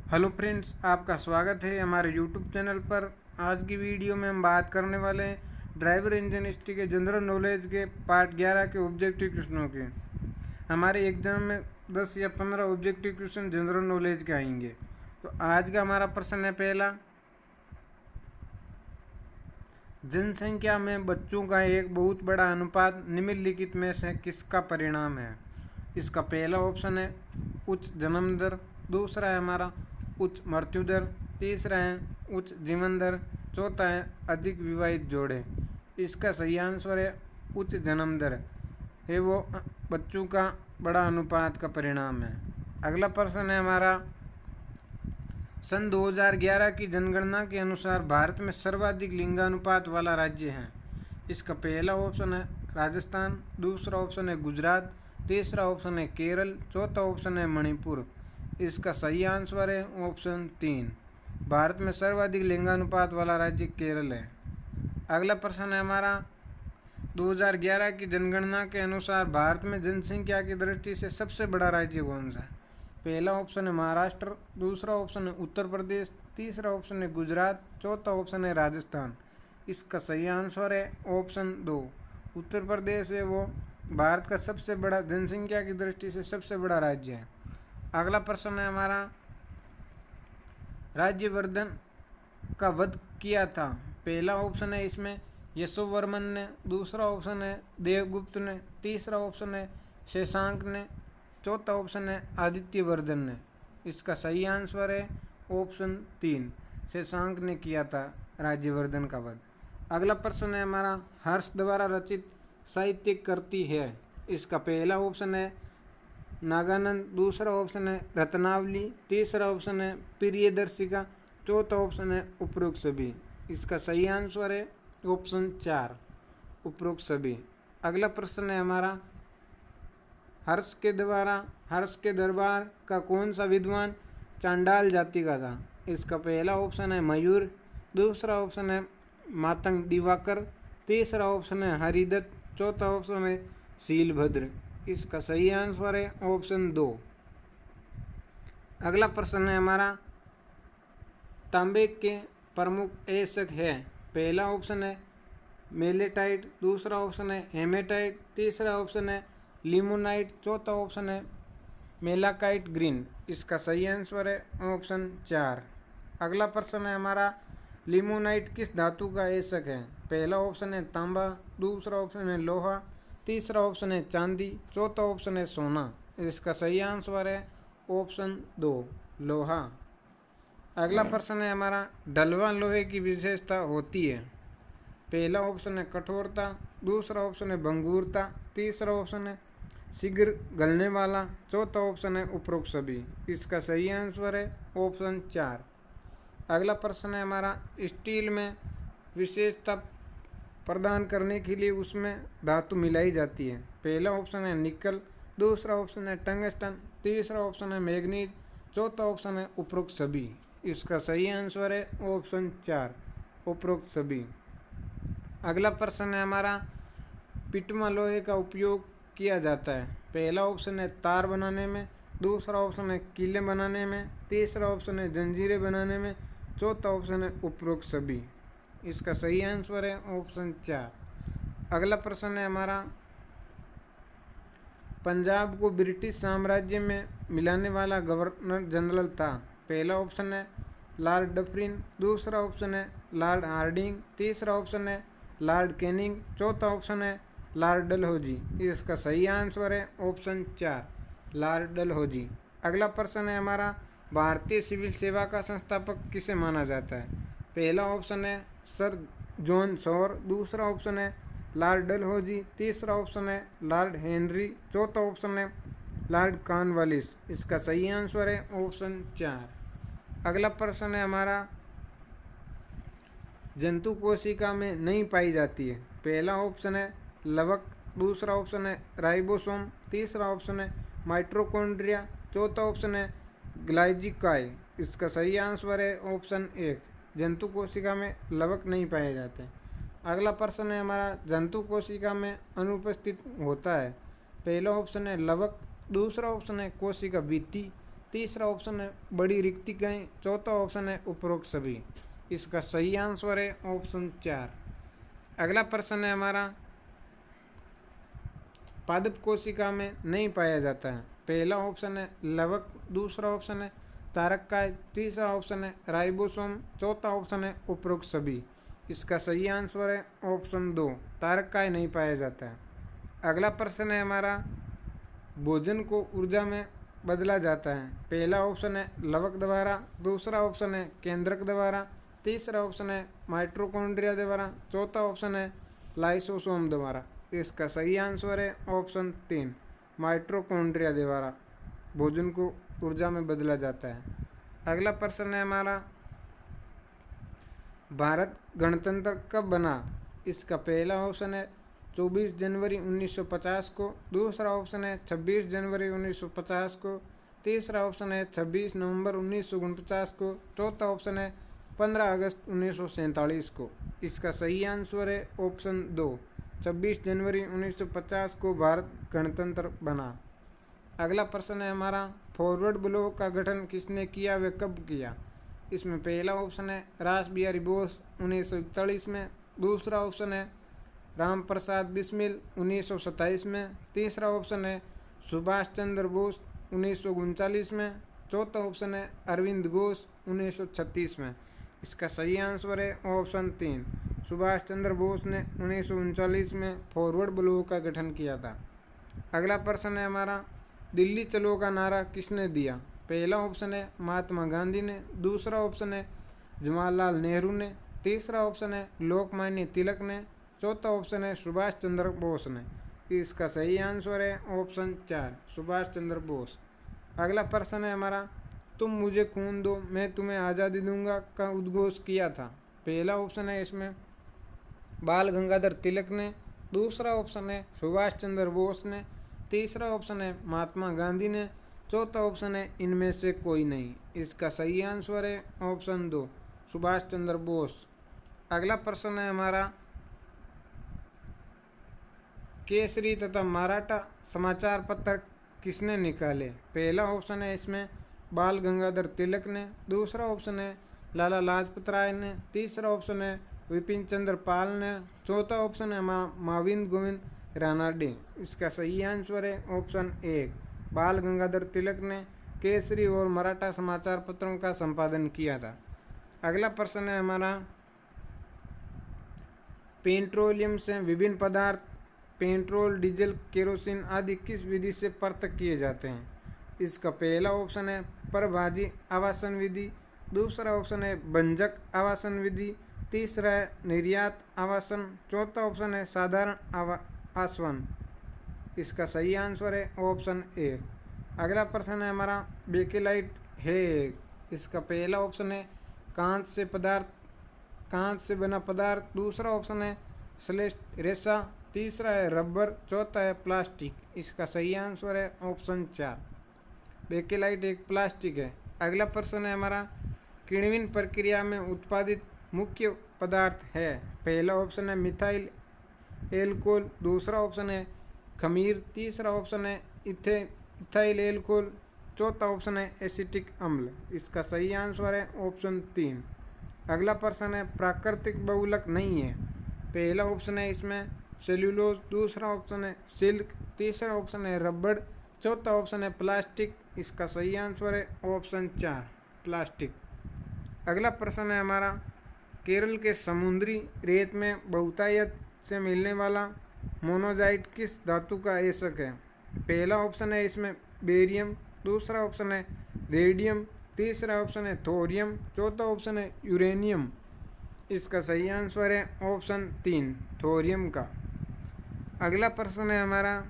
Hello friends, आपका स्वागत है हमारे यूट्यूब चैनल पर। आज की वीडियो में हम बात करने वाले हैं ड्राइवर इंजन हिस्ट्री के जनरल नॉलेज के पार्ट 11 के ऑब्जेक्टिव क्वेश्चनों के। हमारे एग्जाम में 10 या 15 ऑब्जेक्टिव क्वेश्चन जनरल नॉलेज के आएंगे। तो आज का हमारा प्रश्न है पहला, जनसंख्या में बच्चों का एक बहुत बड़ा अनुपात निम्नलिखित में से किसका परिणाम है। इसका पहला ऑप्शन है उच्च जन्म दर, दूसरा है हमारा उच्च मृत्यु दर, तीसरा है उच्च जीवन दर, चौथा है अधिक विवाहित जोड़े। इसका सही आंसर है उच्च जन्म दर है वो बच्चों का बड़ा अनुपात का परिणाम है। अगला प्रश्न है हमारा, सन 2011 की जनगणना के अनुसार भारत में सर्वाधिक लिंगानुपात वाला राज्य है। इसका पहला ऑप्शन है राजस्थान, दूसरा ऑप्शन है गुजरात, तीसरा ऑप्शन है केरल, चौथा ऑप्शन है मणिपुर। इसका सही आंसर है ऑप्शन 3। भारत में सर्वाधिक लिंगानुपात वाला राज्य केरल है। अगला प्रश्न है हमारा, 2011 की जनगणना के अनुसार भारत में जनसंख्या की दृष्टि से सबसे बड़ा राज्य कौन सा है। पहला ऑप्शन है महाराष्ट्र, दूसरा ऑप्शन है उत्तर प्रदेश, तीसरा ऑप्शन है गुजरात, चौथा ऑप्शन है राजस्थान। इसका सही आंसर है ऑप्शन 2। उत्तर प्रदेश है वो भारत का सबसे बड़ा, जनसंख्या की दृष्टि से सबसे बड़ा राज्य है। अगला प्रश्न है हमारा, राज्यवर्धन का वध किया था। पहला ऑप्शन है इसमें यशोवर्मन ने, दूसरा ऑप्शन है देवगुप्त ने, तीसरा ऑप्शन है शशांक ने, चौथा ऑप्शन है आदित्यवर्धन ने। इसका सही आंसर है ऑप्शन 3, शशांक ने किया था राज्यवर्धन का वध। अगला प्रश्न है हमारा, हर्ष द्वारा रचित साहित्य कृति है। इसका पहला ऑप्शन है नागानंद, दूसरा ऑप्शन है रत्नावली, तीसरा ऑप्शन है प्रियदर्शिका, चौथा ऑप्शन है उपरोक्त सभी। इसका सही आंसर है ऑप्शन 4, उपरोक्त सभी। अगला प्रश्न है हमारा, हर्ष के दरबार का कौन सा विद्वान चांडाल जाति का था। इसका पहला ऑप्शन है मयूर, दूसरा ऑप्शन है मातंग दिवाकर, तीसरा ऑप्शन है हरिदत्त, चौथा ऑप्शन है शीलभद्र। इसका सही आंसर है ऑप्शन 2। अगला प्रश्न है हमारा, तांबे के प्रमुख एशक है। पहला ऑप्शन है मेलेटाइट, दूसरा ऑप्शन है हेमेटाइट, तीसरा ऑप्शन है लिमोनाइट, चौथा ऑप्शन है मेलाकाइट ग्रीन। इसका सही आंसर है ऑप्शन 4। अगला प्रश्न है हमारा, लिमोनाइट किस धातु का एशक है। पहला ऑप्शन है तांबा, दूसरा ऑप्शन है लोहा, तीसरा ऑप्शन है चांदी, चौथा ऑप्शन है सोना। इसका सही आंसर है ऑप्शन 2, लोहा। अगला प्रश्न है हमारा, ढलवा लोहे की विशेषता होती है। पहला ऑप्शन है कठोरता, दूसरा ऑप्शन है भंगुरता, तीसरा ऑप्शन है शीघ्र गलने वाला, चौथा ऑप्शन है उपरोक्त सभी। इसका सही आंसर है ऑप्शन 4। अगला प्रश्न है हमारा, स्टील में विशेषता प्रदान करने के लिए उसमें धातु मिलाई जाती है। पहला ऑप्शन है निकल, दूसरा ऑप्शन है टंगस्टन, तीसरा ऑप्शन है मैग्नीज, चौथा ऑप्शन है उपरोक्त सभी। इसका सही आंसर है ऑप्शन 4, उपरोक्त सभी। अगला प्रश्न है हमारा, पिटमा लोहे का उपयोग किया जाता है। पहला ऑप्शन है तार बनाने में, दूसरा ऑप्शन है कीले बनाने में, तीसरा ऑप्शन है जंजीरें बनाने में, चौथा ऑप्शन है उपरोक्त सभी। इसका सही आंसर है ऑप्शन 4। अगला प्रश्न है हमारा, पंजाब को ब्रिटिश साम्राज्य में मिलाने वाला गवर्नर जनरल था। पहला ऑप्शन है लॉर्ड डफरिन, दूसरा ऑप्शन है लॉर्ड हार्डिंग, तीसरा ऑप्शन है लॉर्ड कैनिंग, चौथा ऑप्शन है लॉर्ड डलहौजी। इसका सही आंसर है ऑप्शन 4, लॉर्ड डलहौजी। अगला प्रश्न है हमारा, भारतीय सिविल सेवा का संस्थापक किसे माना जाता है। पहला ऑप्शन है सर जॉन शॉर, दूसरा ऑप्शन है लॉर्ड डलहौजी, तीसरा ऑप्शन है लॉर्ड हेनरी, चौथा ऑप्शन है लॉर्ड कॉर्नवालिस। इसका सही आंसर है ऑप्शन 4। अगला प्रश्न है हमारा, जंतु कोशिका में नहीं पाई जाती है। पहला ऑप्शन है लवक, दूसरा ऑप्शन है राइबोसोम, तीसरा ऑप्शन है माइटोकॉन्ड्रिया, चौथा ऑप्शन है ग्लाइकोसाइड। इसका सही आंसर है ऑप्शन 1, जंतु कोशिका में लवक नहीं पाए जाते। अगला प्रश्न है हमारा, जंतु कोशिका में अनुपस्थित होता है। पहला ऑप्शन है लवक, दूसरा ऑप्शन है कोशिका भित्ति, तीसरा ऑप्शन है बड़ी रिक्तिकाएं, चौथा ऑप्शन है उपरोक्त सभी। इसका सही आंसर है ऑप्शन 4। अगला प्रश्न है हमारा, पादप कोशिका में नहीं पाया जाता है। पहला ऑप्शन है लवक, दूसरा ऑप्शन है तारककाय, तीसरा ऑप्शन है राइबोसोम, चौथा ऑप्शन है उपरोक्त सभी। इसका सही आंसर है ऑप्शन 2, तारककाय नहीं पाया जाता है। अगला प्रश्न है हमारा, भोजन को ऊर्जा में बदला जाता है। पहला ऑप्शन है लवक द्वारा, दूसरा ऑप्शन है केंद्रक द्वारा, तीसरा ऑप्शन है माइटोकॉन्ड्रिया द्वारा, चौथा ऑप्शन है लाइसोसोम द्वारा। इसका सही आंसर है ऑप्शन 3, माइटोकॉन्ड्रिया द्वारा भोजन को ऊर्जा में बदला जाता है। अगला प्रश्न है हमारा, भारत गणतंत्र कब बना। इसका पहला ऑप्शन है 24 जनवरी 1950 को, दूसरा ऑप्शन है 26 जनवरी 1950 को, तीसरा ऑप्शन है 26 नवंबर 1949 को, चौथा ऑप्शन है 15 अगस्त 1947 को। इसका सही आंसर है ऑप्शन 2, 26 जनवरी 1950 को भारत गणतंत्र बना। अगला प्रश्न है हमारा, फॉरवर्ड ब्लॉक का गठन किसने किया व कब किया। इसमें पहला ऑप्शन है रास बिहारी बोस 1941 में, दूसरा ऑप्शन है राम प्रसाद बिस्मिल 1927 में, तीसरा ऑप्शन है सुभाष चंद्र बोस 1939 में, चौथा ऑप्शन है अरविंद घोष 1936 में। इसका सही आंसर है ऑप्शन 3, सुभाष चंद्र बोस ने 1939 में फॉरवर्ड ब्लॉक का गठन किया था। अगला प्रश्न है हमारा, दिल्ली चलो का नारा किसने दिया। पहला ऑप्शन है महात्मा गांधी ने, दूसरा ऑप्शन है जवाहरलाल नेहरू ने, तीसरा ऑप्शन है लोकमान्य तिलक ने, चौथा ऑप्शन है सुभाष चंद्र बोस ने। इसका सही आंसर है ऑप्शन 4, सुभाष चंद्र बोस। अगला प्रश्न है हमारा, तुम मुझे खून दो मैं तुम्हें आज़ादी दूंगा का उद्घोष किया था। पहला ऑप्शन है इसमें बाल गंगाधर तिलक ने, दूसरा ऑप्शन है सुभाष चंद्र बोस ने, तीसरा ऑप्शन है महात्मा गांधी ने, चौथा ऑप्शन है इनमें से कोई नहीं। इसका सही आंसर है ऑप्शन 2, सुभाष चंद्र बोस। अगला प्रश्न है हमारा, केसरी तथा मराठा समाचार पत्र किसने निकाले। पहला ऑप्शन है इसमें बाल गंगाधर तिलक ने, दूसरा ऑप्शन है लाला लाजपत राय ने, तीसरा ऑप्शन है विपिन चंद्र पाल ने, चौथा ऑप्शन है माविंद गोविंद रानाडे। इसका सही आंसर है ऑप्शन 1, बाल गंगाधर तिलक ने केसरी और मराठा समाचार पत्रों का संपादन किया था। अगला प्रश्न है हमारा, पेट्रोलियम से विभिन्न पदार्थ पेट्रोल, डीजल, केरोसिन आदि किस विधि से पृथक किए जाते हैं। इसका पहला ऑप्शन है परभाजी आवासन विधि, दूसरा ऑप्शन है भंजक आवासन विधि, तीसरा है निर्यात आवासन, चौथा ऑप्शन है साधारण आसवन। इसका सही आंसर है ऑप्शन 1। अगला प्रश्न है हमारा, बेकेलाइट है। इसका पहला ऑप्शन है कांच से बना पदार्थ, दूसरा ऑप्शन है स्लेट रेशा, तीसरा है रबर, चौथा है प्लास्टिक। इसका सही आंसर है ऑप्शन 4, बेकेलाइट एक प्लास्टिक है। अगला प्रश्न है हमारा, किण्विन प्रक्रिया में उत्पादित मुख्य पदार्थ है। पहला ऑप्शन है मिथाइल एल्कोहल, दूसरा ऑप्शन है खमीर, तीसरा ऑप्शन है इथाइल एल्कोहल, चौथा ऑप्शन है एसिटिक अम्ल। इसका सही आंसर है ऑप्शन 3। अगला प्रश्न है, प्राकृतिक बहुलक नहीं है। पहला ऑप्शन है इसमें सेल्यूलोज, दूसरा ऑप्शन है सिल्क, तीसरा ऑप्शन है रबड़, चौथा ऑप्शन है प्लास्टिक। इसका सही आंसर है ऑप्शन 4, प्लास्टिक। अगला प्रश्न है हमारा, केरल के समुद्री रेत में बहुतायत से मिलने वाला मोनोजाइट किस धातु का एशक है। पहला ऑप्शन है इसमें बेरियम, दूसरा ऑप्शन है रेडियम, तीसरा ऑप्शन है थोरियम, चौथा ऑप्शन है यूरेनियम। इसका सही आंसर है ऑप्शन 3, थोरियम का। अगला प्रश्न है हमारा,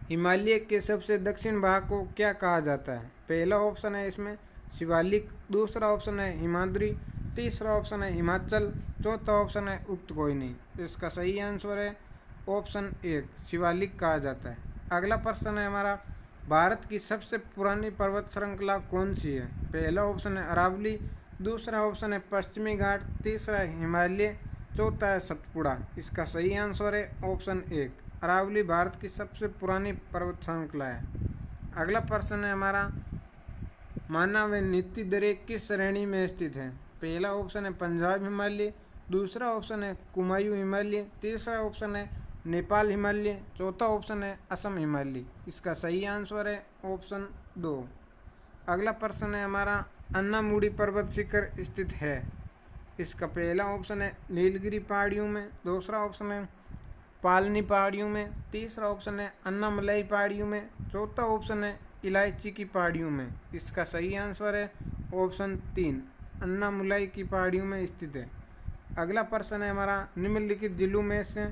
हिमालय के सबसे दक्षिण भाग को क्या कहा जाता है। पहला ऑप्शन है इसमें शिवालिक, दूसरा ऑप्शन है हिमाद्री, तीसरा ऑप्शन है हिमाचल, चौथा ऑप्शन है उक्त कोई नहीं। इसका सही आंसर है ऑप्शन 1, शिवालिक कहा जाता है। अगला प्रश्न है हमारा, भारत की सबसे पुरानी पर्वत श्रृंखला कौन सी है। पहला ऑप्शन है अरावली, दूसरा ऑप्शन है पश्चिमी घाट, तीसरा है हिमालय, चौथा है सतपुड़ा। इसका सही आंसर है ऑप्शन 1, अरावली भारत की सबसे पुरानी पर्वत श्रृंखला है। अगला प्रश्न है हमारा, मानव व नित्य दरे किस श्रेणी में स्थित है? पहला ऑप्शन है पंजाब हिमालय, दूसरा ऑप्शन है कुमायूं हिमालय, तीसरा ऑप्शन है नेपाल हिमालय, चौथा ऑप्शन है असम हिमालय। इसका सही आंसर है ऑप्शन 2। अगला प्रश्न है हमारा, अन्नामुडी पर्वत शिखर स्थित है? इसका पहला ऑप्शन है नीलगिरी पहाड़ियों में, दूसरा ऑप्शन है पालनी पहाड़ियों में, तीसरा ऑप्शन है अन्नामलाई पहाड़ियों में, चौथा ऑप्शन है इलायची की पहाड़ियों में। इसका सही आंसर है ऑप्शन 3, अन्नामलाई की पहाड़ियों में स्थित है। अगला प्रश्न है हमारा, निम्नलिखित जिलों में से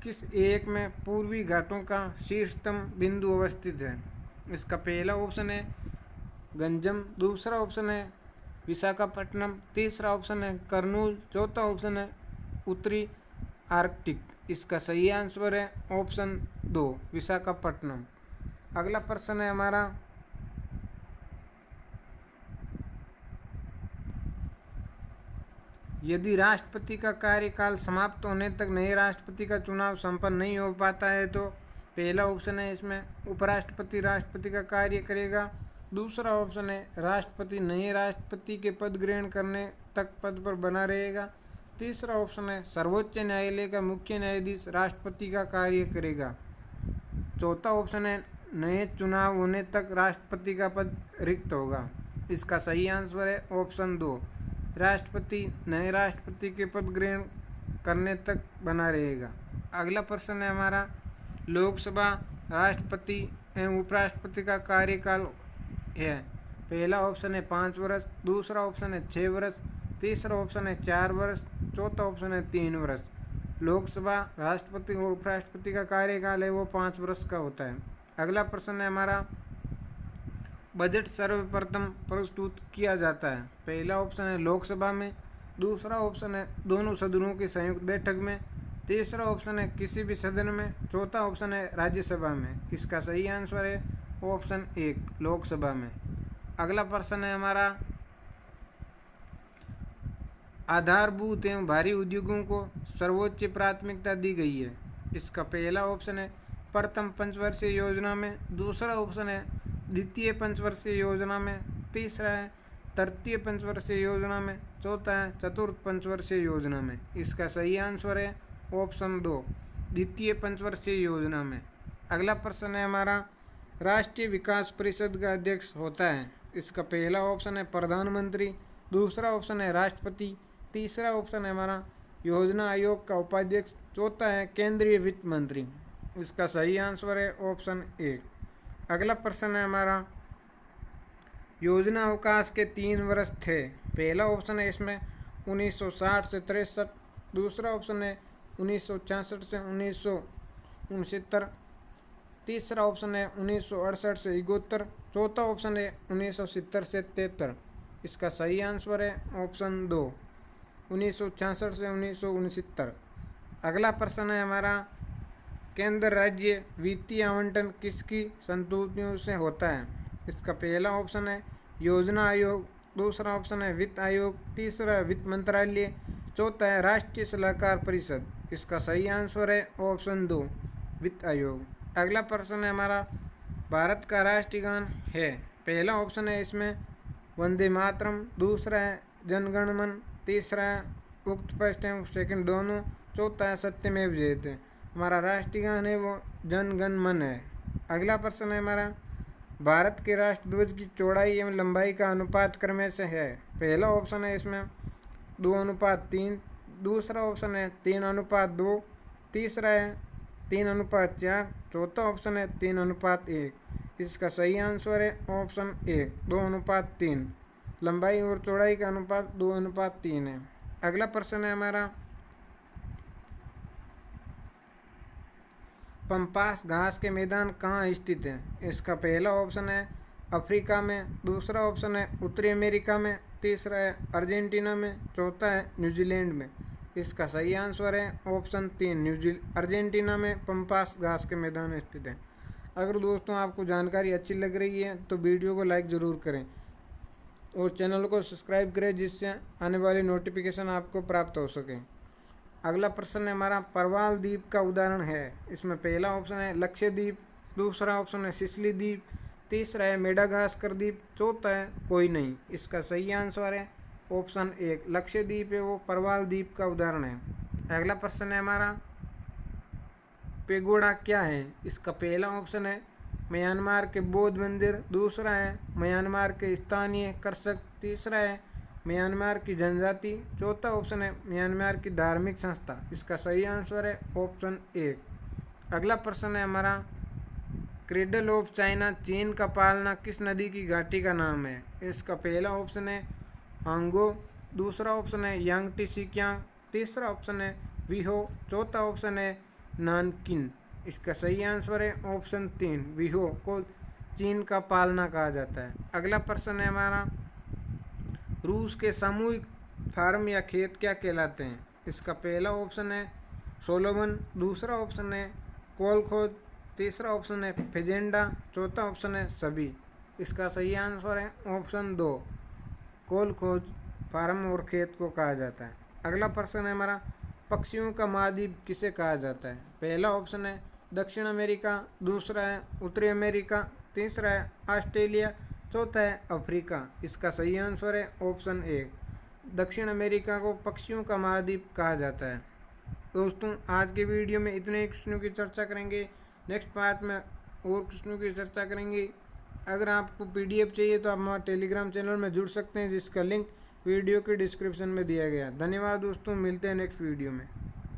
किस एक में पूर्वी घाटों का शीर्षतम बिंदु अवस्थित है? इसका पहला ऑप्शन है गंजम, दूसरा ऑप्शन है विशाखापट्टनम, तीसरा ऑप्शन है करनूल, चौथा ऑप्शन है उत्तरी आर्कटिक। इसका सही आंसर है ऑप्शन 2, विशाखापट्टनम। अगला प्रश्न है हमारा, यदि राष्ट्रपति का कार्यकाल समाप्त होने तक नए राष्ट्रपति का चुनाव संपन्न नहीं हो पाता है तो पहला ऑप्शन है इसमें उपराष्ट्रपति राष्ट्रपति का कार्य करेगा, दूसरा ऑप्शन है राष्ट्रपति नए राष्ट्रपति के पद ग्रहण करने तक पद पर बना रहेगा, तीसरा ऑप्शन है सर्वोच्च न्यायालय का मुख्य न्यायाधीश राष्ट्रपति का कार्य करेगा, चौथा ऑप्शन है नए चुनाव होने तक राष्ट्रपति का पद रिक्त होगा। इसका सही आंसर है ऑप्शन 2, राष्ट्रपति नए राष्ट्रपति के पद ग्रहण करने तक बना रहेगा। अगला प्रश्न है हमारा, लोकसभा राष्ट्रपति एवं उपराष्ट्रपति का कार्यकाल है? पहला ऑप्शन है 5 वर्ष, दूसरा ऑप्शन है 6 वर्ष, तीसरा ऑप्शन है 4 वर्ष, चौथा ऑप्शन है 3 वर्ष। लोकसभा राष्ट्रपति और उपराष्ट्रपति का कार्यकाल है वो 5 वर्ष का होता है। अगला प्रश्न है हमारा, बजट सर्वप्रथम प्रस्तुत किया जाता है? पहला ऑप्शन है लोकसभा में, दूसरा ऑप्शन है दोनों सदनों की संयुक्त बैठक में, तीसरा ऑप्शन है किसी भी सदन में, चौथा ऑप्शन है राज्यसभा में। इसका सही आंसर है ऑप्शन 1, लोकसभा में। अगला प्रश्न है हमारा, आधारभूत एवं भारी उद्योगों को सर्वोच्च प्राथमिकता दी गई है? इसका पहला ऑप्शन है प्रथम पंचवर्षीय योजना में, दूसरा ऑप्शन है द्वितीय पंचवर्षीय योजना में, तीसरा है तृतीय पंचवर्षीय योजना में, चौथा है चतुर्थ पंचवर्षीय योजना में। इसका सही आंसर है ऑप्शन 2, द्वितीय पंचवर्षीय योजना में। अगला प्रश्न है हमारा, राष्ट्रीय विकास परिषद का अध्यक्ष होता है? इसका पहला ऑप्शन है प्रधानमंत्री, दूसरा ऑप्शन है राष्ट्रपति, तीसरा ऑप्शन है हमारा योजना आयोग का उपाध्यक्ष, चौथा है केंद्रीय वित्त मंत्री। इसका सही आंसर है ऑप्शन 1। अगला प्रश्न है हमारा, योजना अवकाश के 3 वर्ष थे? पहला ऑप्शन है इसमें 1960 से 63, दूसरा ऑप्शन है 1966 से 1969, तीसरा ऑप्शन है 1968 से 71, चौथा ऑप्शन है 1970 से 73। इसका सही आंसर है ऑप्शन 2, 1966 से 1969। अगला प्रश्न है हमारा, केंद्र राज्य वित्तीय आवंटन किसकी संस्तुतियों से होता है? इसका पहला ऑप्शन है योजना आयोग, दूसरा ऑप्शन है वित्त आयोग, तीसरा वित्त मंत्रालय, चौथा है राष्ट्रीय सलाहकार परिषद। इसका सही आंसर है ऑप्शन 2, वित्त आयोग। अगला प्रश्न है हमारा, भारत का राष्ट्रीय गान है? पहला ऑप्शन है इसमें वंदे मातरम, दूसरा है जनगण मन, तीसरा है उक्त फर्स्ट एवं सेकंड दोनों, चौथा है सत्यमेव जयते। हमारा राष्ट्रीय गान है वो जन गण मन है। अगला प्रश्न है हमारा, भारत के राष्ट्रध्वज की चौड़ाई एवं लंबाई का अनुपात क्रम से है? पहला ऑप्शन है इसमें 2:3, दूसरा ऑप्शन है 3:2, तीसरा है 3:4, चौथा ऑप्शन है 3:1। इसका सही आंसर है ऑप्शन 1, 2:3। लंबाई और चौड़ाई का अनुपात 2:3 है। अगला प्रश्न है हमारा, पम्पास घास के मैदान कहाँ स्थित है? इसका पहला ऑप्शन है अफ्रीका में, दूसरा ऑप्शन है उत्तरी अमेरिका में, तीसरा है अर्जेंटीना में, चौथा है न्यूजीलैंड में। इसका सही आंसर है ऑप्शन 3, अर्जेंटीना में पम्पास घास के मैदान स्थित है। अगर दोस्तों आपको जानकारी अच्छी लग रही है तो वीडियो को लाइक ज़रूर करें और चैनल को सब्सक्राइब करें जिससे आने वाली नोटिफिकेशन आपको प्राप्त हो सके। अगला प्रश्न है हमारा, परवाल द्वीप का उदाहरण है? इसमें पहला ऑप्शन है लक्षद्वीप, दूसरा ऑप्शन है सिसिली द्वीप, तीसरा है मेडागास्कर द्वीप, चौथा है कोई नहीं। इसका सही आंसर है ऑप्शन 1 लक्षद्वीप है, वो प्रवाल द्वीप का उदाहरण है। अगला प्रश्न है हमारा, पेगोडा क्या है? इसका पहला ऑप्शन है म्यांमार के बौद्ध मंदिर, दूसरा है म्यांमार के स्थानीय कृषक, तीसरा है म्यांमार की जनजाति, चौथा ऑप्शन है म्यांमार की धार्मिक संस्था। इसका सही आंसर है ऑप्शन 1। अगला प्रश्न है हमारा, क्रेडल ऑफ चाइना चीन का पालना किस नदी की घाटी का नाम है? इसका पहला ऑप्शन है हांगो, दूसरा ऑप्शन है यांगती सिकियांग, तीसरा ऑप्शन है विहो, चौथा ऑप्शन है नानकिन। इसका सही आंसर है ऑप्शन 3 विहो को चीन का पालना कहा जाता है। अगला प्रश्न है हमारा, रूस के सामूहिक फार्म या खेत क्या कहलाते हैं? इसका पहला ऑप्शन है सोलोमन, दूसरा ऑप्शन है कोलखोद, तीसरा ऑप्शन है फेजेंडा, चौथा ऑप्शन है सभी। इसका सही आंसर है ऑप्शन 2 कोलखोद फार्म और खेत को कहा जाता है। अगला प्रश्न है हमारा, पक्षियों का महाद्वीप किसे कहा जाता है? पहला ऑप्शन है दक्षिण अमेरिका, दूसरा है उत्तरी अमेरिका, तीसरा है ऑस्ट्रेलिया, चौथा है अफ्रीका। इसका सही आंसर है ऑप्शन 1 दक्षिण अमेरिका को पक्षियों का महाद्वीप कहा जाता है। दोस्तों आज के वीडियो में इतने ही प्रश्नों की चर्चा करेंगे, नेक्स्ट पार्ट में और प्रश्नों की चर्चा करेंगे। अगर आपको PDF चाहिए तो आप हमारे टेलीग्राम चैनल में जुड़ सकते हैं, जिसका लिंक वीडियो के डिस्क्रिप्शन में दिया गया है। धन्यवाद दोस्तों, मिलते हैं नेक्स्ट वीडियो में।